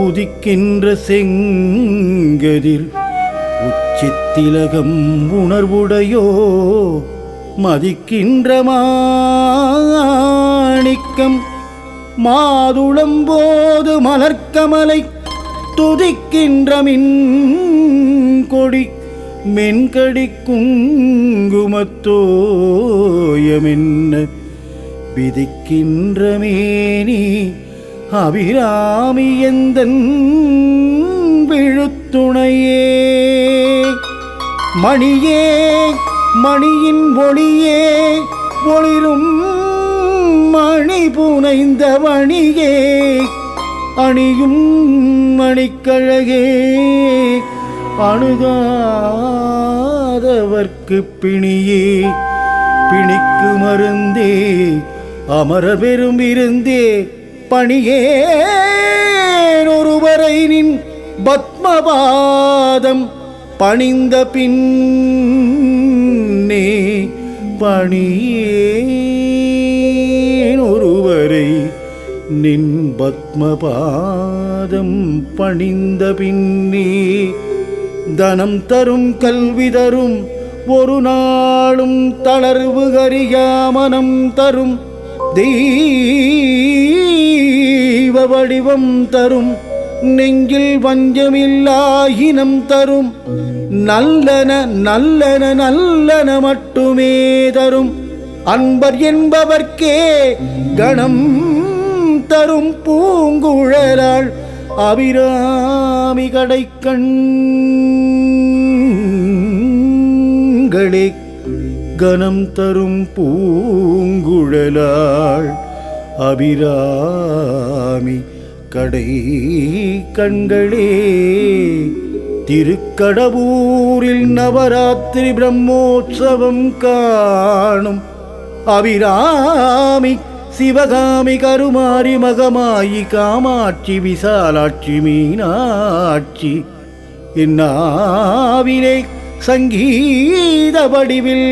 உதிக்கின்ற செங்கதிர் உச்சித்திலகம் உணர்வுடையோ மதிக்கின்ற மாணிக்கம் மாதுளம்போது மலர்க்கமலை துதிக்கின்ற மின் கொடி மென்கடி குங்குமத்தோயமென்ன விதிக்கின்ற மேனி அபிராமி எந்தன் விழுத்துணையே மணியே மணியின் ஒளியே ஒளிரும் மணி புனைந்த மணியே அணியும் மணிக்கழகே அணுகாதவர்க்கு பிணியே பிணிக்கு மருந்தே அமரர் பெரும் இருந்தே பணியேன் ஒருவரை நின் பத்மபாதம் பணிந்த பின்னே பணியேன் ஒருவரை நின் பத்மபாதம் பணிந்த பின்னே தனம் தரும் கல்வி தரும் ஒரு நாளும் தளர்வு கரியாமனம் தரும் தெய்வ வடிவம் தரும் நெஞ்சில் வஞ்சமில்லாயினம் தரும் நல்லன நல்லன நல்லன மட்டுமே தரும் அன்பர் என்பவர்க்கே கணம் தரும் பூங்குழலாள் அபிராமி கடைக்கண்களே கணம் தரும் பூங்குழலாள் அபிராமி கடை கண்களே. திருக்கடவூரில் நவராத்திரி பிரம்மோற்சவம் காணும் அபிராமி சிவகாமி கருமாரி மகமாயி காமாட்சி விசாலாட்சி மீனாட்சி என்னாவிலே சங்கீத வடிவில்